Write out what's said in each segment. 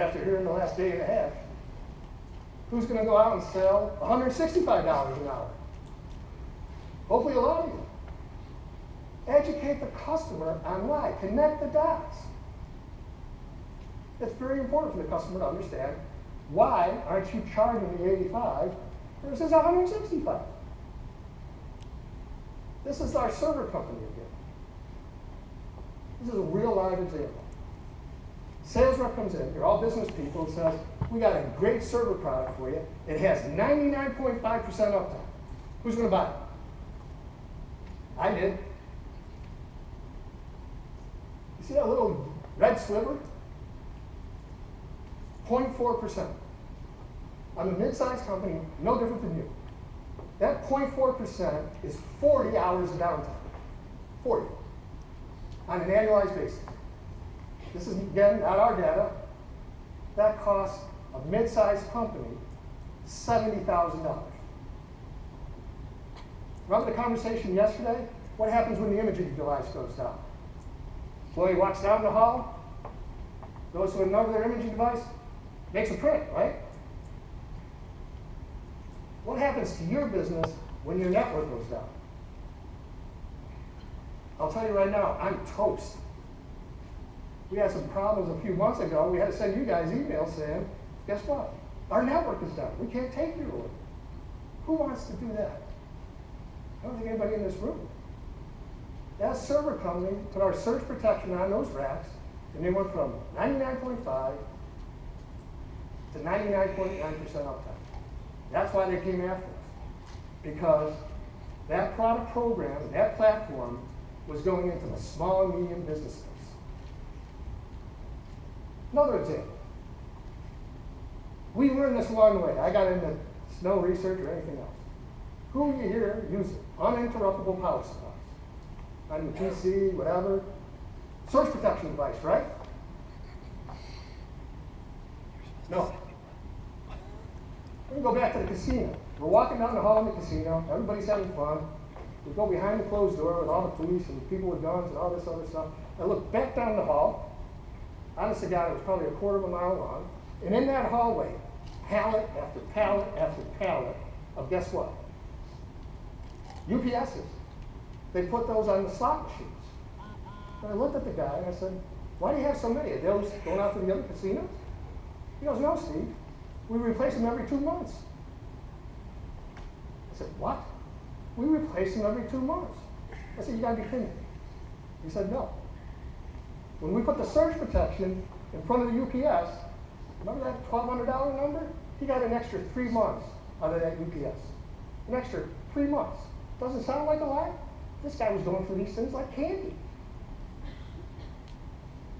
after hearing the last day and a half, who's going to go out and sell $165 an hour? Hopefully a lot of you. Educate the customer on why. Connect the dots. It's very important for the customer to understand why aren't you charging the 85 versus 165. This is our server company again. This is a real live example. Sales rep comes in, you're all business people, and says, we got a great server product for you. It has 99.5% uptime. Who's going to buy it? I did. You see that little red sliver? 0.4%. I'm a mid-sized company, no different than you. That 0.4% is 40 hours of downtime. 40. On an annualized basis. This is, again, not our data. That costs a mid-sized company $70,000. Remember the conversation yesterday? What happens when the imaging device goes down? Employee walks down the hall, goes to another imaging device, makes a print, right? What happens to your business when your network goes down? I'll tell you right now, I'm toast. We had some problems a few months ago. We had to send you guys emails saying, guess what? Our network is down. We can't take your order. Who wants to do that? I don't think anybody in this room. That server company put our surge protection on those racks, and they went from 99.5 to 99.9% uptime. That's why they came after us. Because that product program, that platform, was going into the small and medium business space. Another example. We learned this along the way. I got into snow research or anything else. Who you hear use uninterruptible power supplies? On your PC, whatever. Surge protection device, right? No. Let me go back to the casino. We're walking down the hall in the casino. Everybody's having fun. We go behind the closed door with all the police and people with guns and all this other stuff. I look back down the hall. Honest to God, it was probably a quarter of a mile long. And in that hallway, pallet after pallet after pallet of guess what? UPSs. They put those on the slot machines. And I looked at the guy and I said, why do you have so many? Are those going out to the other casinos? He goes, no, Steve. We replace them every 2 months. I said, what? We replace them every 2 months. I said, you gotta be kidding me. He said, no. When we put the surge protection in front of the UPS, remember that $1,200 number? He got an extra 3 months out of that UPS. An extra 3 months. Doesn't sound like a lot? This guy was going for these things like candy.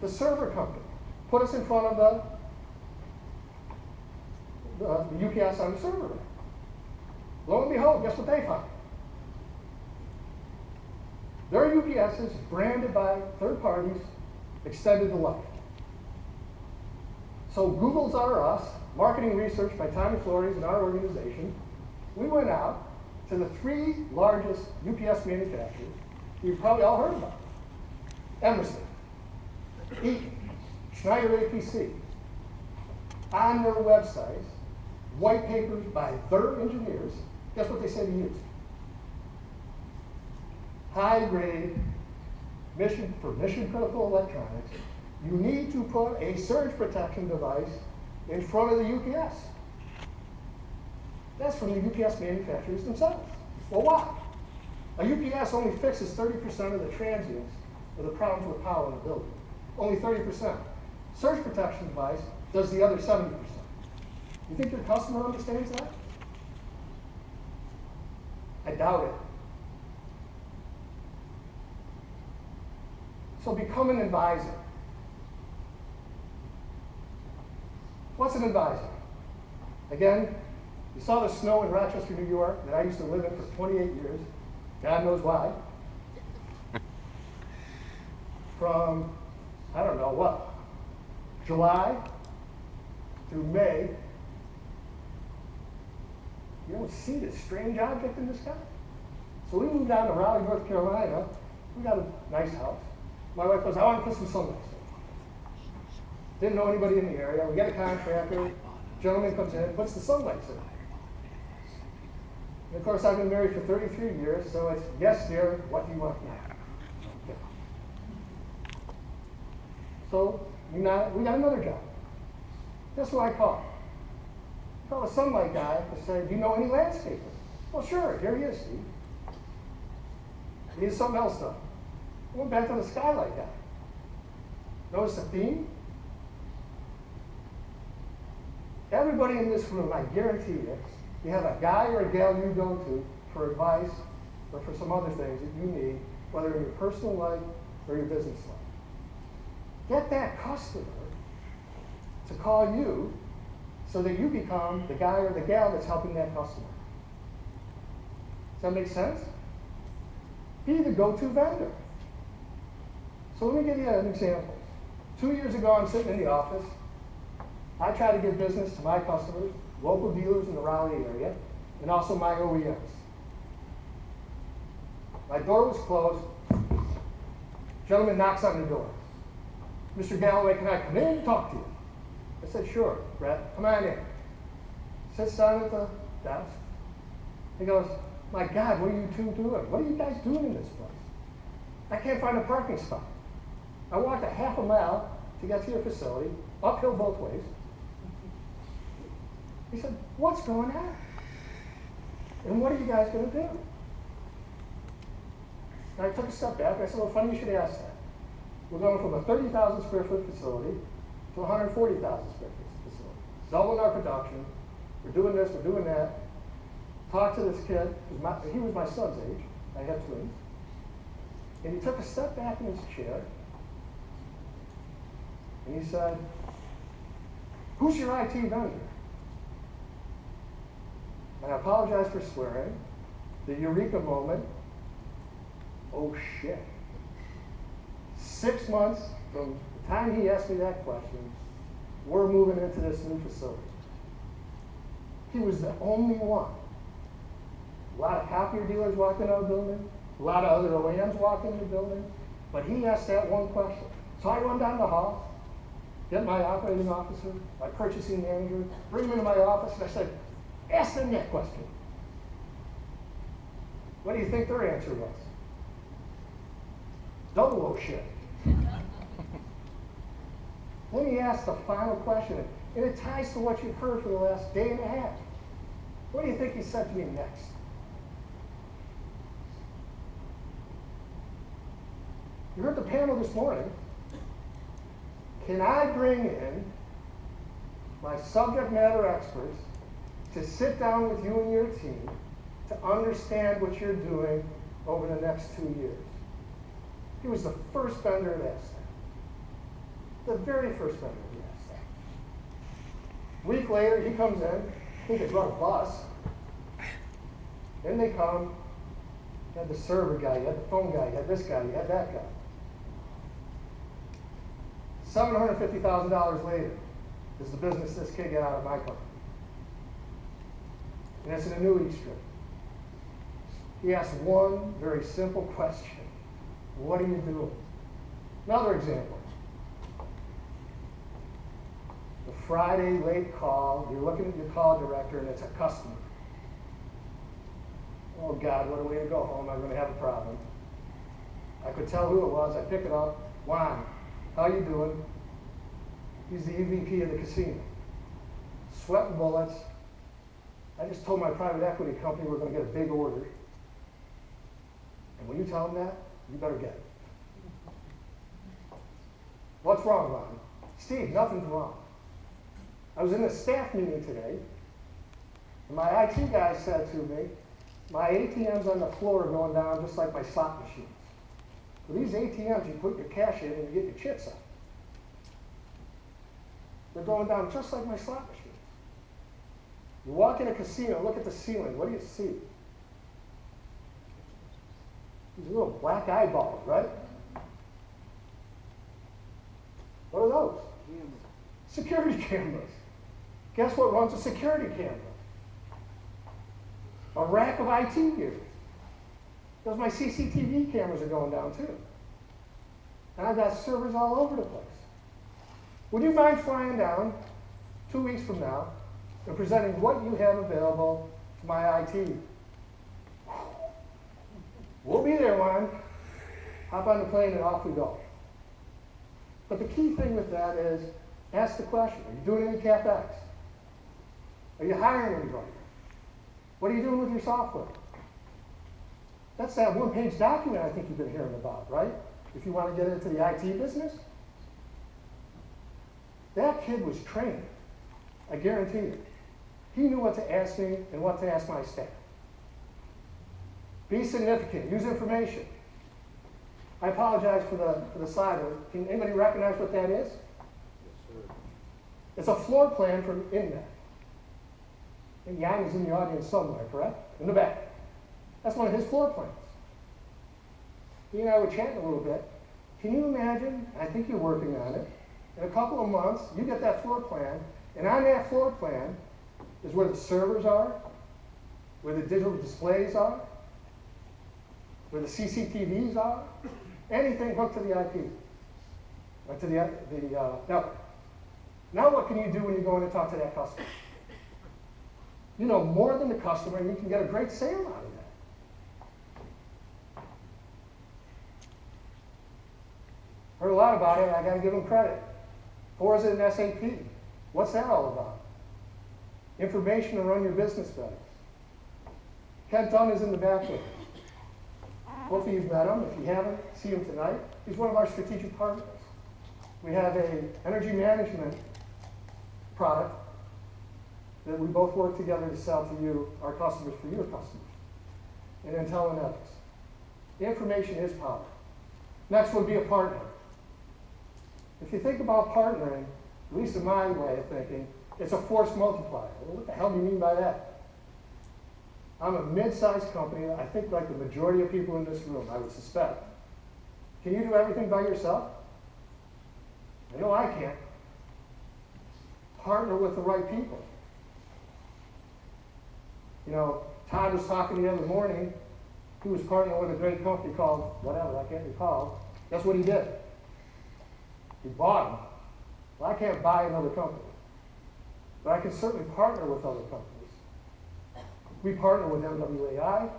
The server company put us in front of the UPS on the server rack. Lo and behold, guess what they found? Their UPSs, branded by third parties, extended the life. So Google's our us, marketing research by Tommy Flores and our organization, we went out to the 3 largest UPS manufacturers you've probably all heard about. Emerson, Eaton, Schneider APC. On their websites, white papers by their engineers, guess what they say to use? High-grade, mission-critical electronics, you need to put a surge protection device in front of the UPS. That's from the UPS manufacturers themselves. Well, why? A UPS only fixes 30% of the transients or the problems with power in a building. Only 30%. Surge protection device does the other 70%. You think your customer understands that? I doubt it. So become an advisor. What's an advisor? Again, you saw the snow in Rochester, New York, that I used to live in for 28 years. God knows why. From, I don't know what, July through May, you don't see this strange object in the sky. So we moved down to Raleigh, North Carolina. We got a nice house. My wife goes, I want to put some sunlights in. Didn't know anybody in the area. We get a contractor. Gentleman comes in, puts the sunlights in. And of course, I've been married for 33 years, so it's, yes, dear, what do you want now? Okay. So we got another job. Guess who I called? I called a sunlight guy to say, do you know any landscapers? Well, sure, here he is, Steve. He needs something else done. I went back to the skylight guy. Notice the theme? Everybody in this room, I guarantee you have a guy or a gal you go to for advice or for some other things that you need, whether in your personal life or your business life. Get that customer to call you so that you become the guy or the gal that's helping that customer. Does that make sense? Be the go-to vendor. So let me give you an example. 2 years ago, I'm sitting in the office. I try to give business to my customers, local dealers in the Raleigh area, and also my OEMs. My door was closed. Gentleman knocks on the door. Mr. Galloway, can I come in and talk to you? I said, sure, Brett, come on in. Sits down at the desk. He goes, my God, what are you two doing? What are you guys doing in this place? I can't find a parking spot. I walked a half a mile to get to your facility, uphill both ways. He said, what's going on? And what are you guys going to do? And I took a step back. I said, well, funny you should ask that. We're going from a 30,000 square foot facility to a 140,000 square foot facility. Doubling our production. We're doing this, we're doing that. Talked to this kid. He was my son's age. I had twins. And he took a step back in his chair. And he said, who's your IT vendor? And I apologize for swearing. The eureka moment. Oh shit. 6 months from the time he asked me that question, we're moving into this new facility. He was the only one. A lot of copier dealers walked into the building. A lot of other OEMs walked into the building. But he asked that one question. So I run down the hall, get my operating officer, my purchasing manager, bring him into my office, and I said, ask them that question. What do you think their answer was? Double oh shit. Then he asked the final question, and it ties to what you've heard for the last day and a half. What do you think he said to me next? You heard the panel this morning. Can I bring in my subject matter experts to sit down with you and your team to understand what you're doing over the next 2 years? He was the first vendor that asked that. The very first vendor that asked that. A week later, he comes in. I think they brought a bus. Then they come. You had the server guy, you had the phone guy, you had this guy, you had that guy. $750,000 later is the business this kid got out of my company. And it's an annuity stream. He asked one very simple question. What are you doing? Another example. The Friday late call, you're looking at your call director and it's a customer. Oh God, what a way to go home, I'm going to have a problem. I could tell who it was, I pick it up. Juan, how you doing? He's the EVP of the casino. Sweating bullets. I just told my private equity company we're going to get a big order. And when you tell them that, you better get it. What's wrong, Ron? Steve, nothing's wrong. I was in a staff meeting today, and my IT guy said to me, my ATM's on the floor are going down just like my slot machines. With these ATMs, you put your cash in and you get your chips out. They're going down just like my slot machines. You walk in a casino, look at the ceiling, what do you see? These little black eyeballs, right? What are those? Security cameras. Guess what runs a security camera? A rack of IT gear. Because my CCTV cameras are going down too. And I've got servers all over the place. Would you mind flying down 2 weeks from now and presenting what you have available to my IT? We'll be there, Juan. Hop on the plane and off we go. But the key thing with that is, ask the question, are you doing any CapEx? Are you hiring anybody? What are you doing with your software? That's that one-page document I think you've been hearing about, right? If you want to get into the IT business. That kid was trained, I guarantee you. He knew what to ask me and what to ask my staff. Be significant, use information. I apologize for the slide. Can anybody recognize what that is? Yes, sir. It's a floor plan from InMed. And Jan is in the audience somewhere, correct? In the back. That's one of his floor plans. He and I were chatting a little bit. Can you imagine, I think you're working on it, in a couple of months, you get that floor plan, and on that floor plan is where the servers are, where the digital displays are, where the CCTVs are, anything hooked to the IP, or to the network. Now what can you do when you go in and talk to that customer? You know more than the customer, and you can get a great sale out of that. Heard a lot about it, I got to give them credit. Forza and SAP, what's that all about? Information to run your business better. Ken Dunn is in the back there. Hopefully you've met him. If you haven't, see him tonight. He's one of our strategic partners. We have an energy management product that we both work together to sell to you, our customers, for your customers. And Intellinetics. Information is power. Next would be a partner. If you think about partnering, at least in my way of thinking, it's a force multiplier. Well, what the hell do you mean by that? I'm a mid-sized company, I think like the majority of people in this room, I would suspect. Can you do everything by yourself? I know I can't. Partner with the right people. You know, Todd was talking the other morning, he was partnering with a great company called, whatever, I can't recall. Guess what he did? He bought them. Well, I can't buy another company. But I can certainly partner with other companies. We partner with MWAI,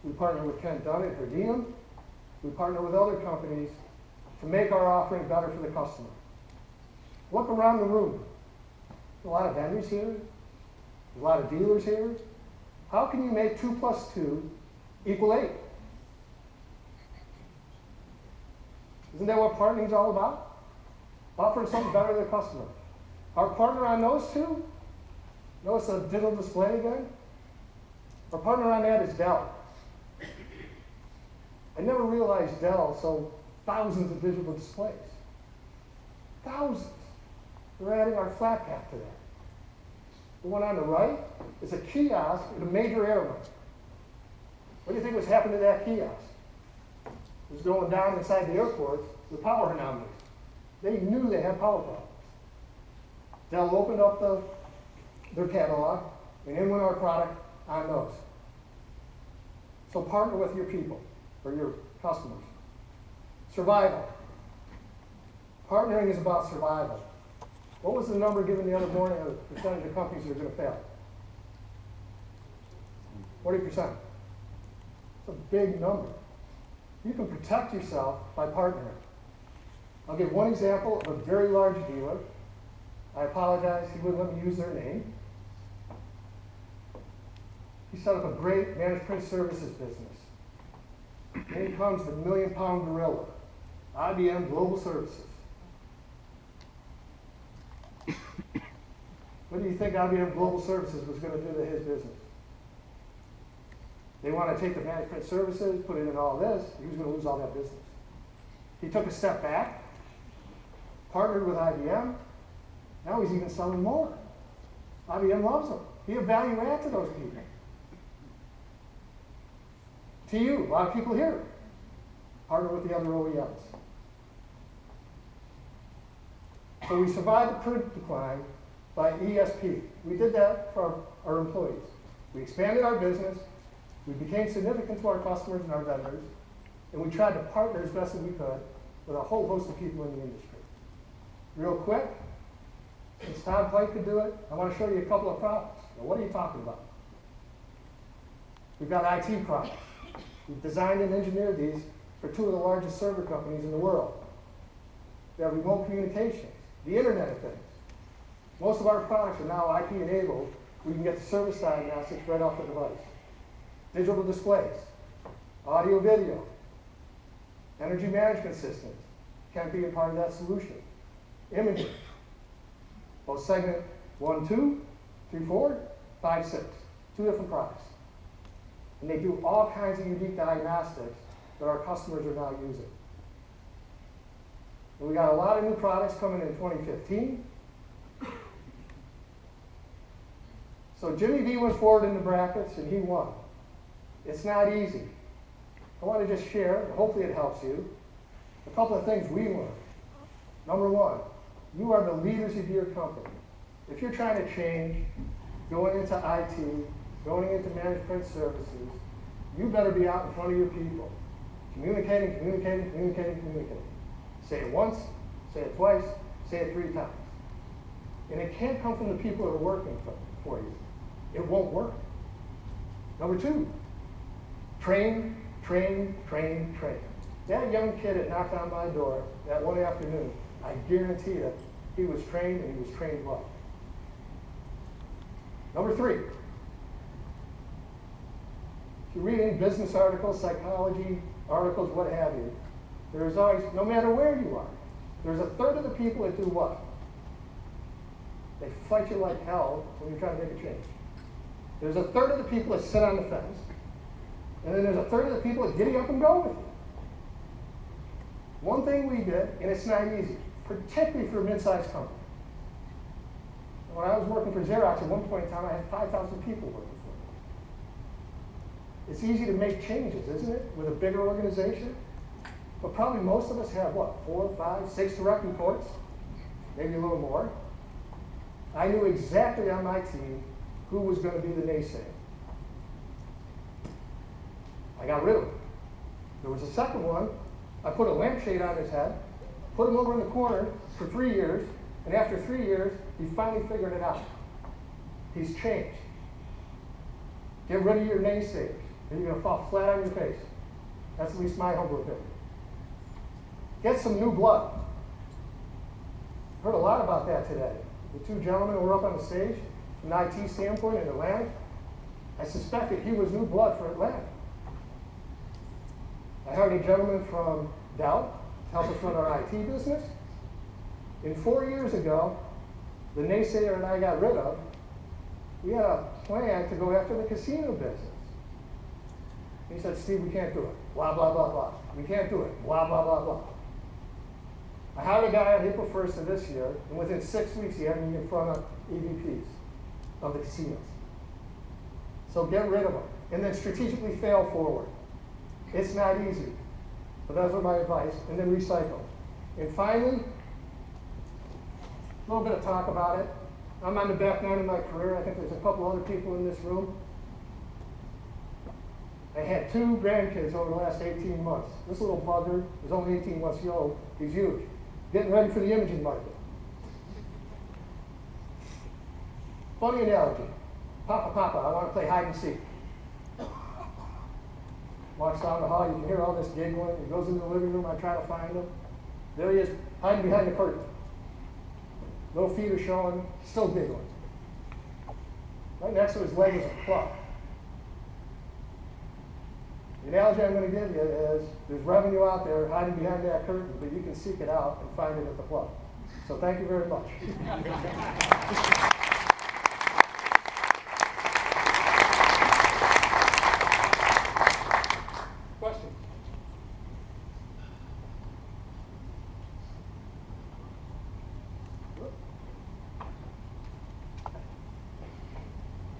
we partner with Ken Dunn at Verdium, we partner with other companies to make our offering better for the customer. Look around the room. There's a lot of vendors here, there's a lot of dealers here. How can you make 2 + 2 = 8? Isn't that what partnering is all about? Offering something better to the customer. Our partner on those two, notice the digital display again? Our partner on that is Dell. I never realized Dell sold thousands of digital displays. Thousands. We're adding our flat pack to that. The one on the right is a kiosk at a major airline. What do you think was happening to that kiosk? It was going down inside the airport with power anomalies. They knew they had power problems. Dell opened up their catalog, and in went our product on those. So partner with your people, or your customers. Survival. Partnering is about survival. What was the number given the other morning of the percentage of companies that are going to fail? 40%. It's a big number. You can protect yourself by partnering. I'll give one example of a very large dealer. I apologize, he wouldn't let me use their name. He set up a great managed print services business. Then comes the million-pound gorilla, IBM Global Services. What do you think IBM Global Services was going to do to his business? They want to take the managed print services, put it in all this, he was going to lose all that business. He took a step back, partnered with IBM, now he's even selling more. IBM loves him. He had value add to those people. To you, a lot of people here, partner with the other OEMs. So we survived the print decline by ESP. We did that for our employees. We expanded our business, we became significant to our customers and our vendors, and we tried to partner as best as we could with a whole host of people in the industry. Real quick, Since Tom Clay could do it, I want to show you a couple of products. Now, what are you talking about? We've got IT products. We've designed and engineered these for two of the largest server companies in the world. We have remote communications, the Internet of Things. Most of our products are now IP enabled. We can get the service diagnostics right off the device. Digital displays, audio video, energy management systems can be a part of that solution. Imaging, both segment 1, 2, 3, 4, 5, 6, 2 different products. And they do all kinds of unique diagnostics that our customers are now using. And we got a lot of new products coming in 2015. So Jimmy V went forward in the brackets and he won. It's not easy. I want to just share, and hopefully it helps you, a couple of things we learned. Number one, you are the leaders of your company. If you're trying to change, going into IT, going into managed print services, you better be out in front of your people. Communicating, communicating, communicating, communicating. Say it once, say it twice, say it 3 times. And it can't come from the people that are working for you. It won't work. Number 2, train, train, train, train. That young kid that knocked on my door that one afternoon, I guarantee you, he was trained and he was trained well. Number 3, if you read any business articles, psychology articles, what have you, there's always, no matter where you are, there's a third of the people that do what? They fight you like hell when you're trying to make a change. There's a third of the people that sit on the fence, and then there's a third of the people that giddy up and go with you. One thing we did, and it's not easy, particularly for a mid-sized company. When I was working for Xerox, at one point in time, I had 5,000 people working for me. It's easy to make changes, isn't it, with a bigger organization? But probably most of us have, what, 4, 5, 6 direct reports, maybe a little more. I knew exactly on my team who was going to be the naysayer. I got rid of him. There was a second one. I put a lampshade on his head, put him over in the corner for 3 years, and after 3 years, he finally figured it out. He's changed. Get rid of your naysayers, or you're going to fall flat on your face. That's at least my humble opinion. Get some new blood. Heard a lot about that today. The 2 gentlemen who were up on the stage, from an IT standpoint in Atlanta, I suspected he was new blood for Atlanta. I hired a gentleman from Dell to help us run our IT business. And 4 years ago, the naysayer and I got rid of, we had a plan to go after the casino business. He said, Steve, we can't do it. Blah, blah, blah, blah. We can't do it. Blah, blah, blah, blah. I hired a guy on April 1st of this year, and within 6 weeks, he had me in front of EVPs of the casinos. So get rid of them, and then strategically fail forward. It's not easy, but those are my advice, and then recycle. And finally, a little bit of talk about it. I'm on the back nine of my career. I think there's a couple other people in this room. I had 2 grandkids over the last 18 months. This little bugger is only 18 months old. He's huge. Getting ready for the imaging market. Funny analogy. Papa, Papa, I want to play hide and seek. Walks down the hall, you can hear all this giggling. He goes into the living room, I try to find him. There he is, hiding behind the curtain. Little feet are showing, still giggling. Right next to his leg is a clock. The analogy I'm going to give you is there's revenue out there hiding behind that curtain, but you can seek it out and find it at the plug. So thank you very much. Questions?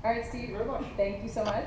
All right, Steve, Very much. thank you so much.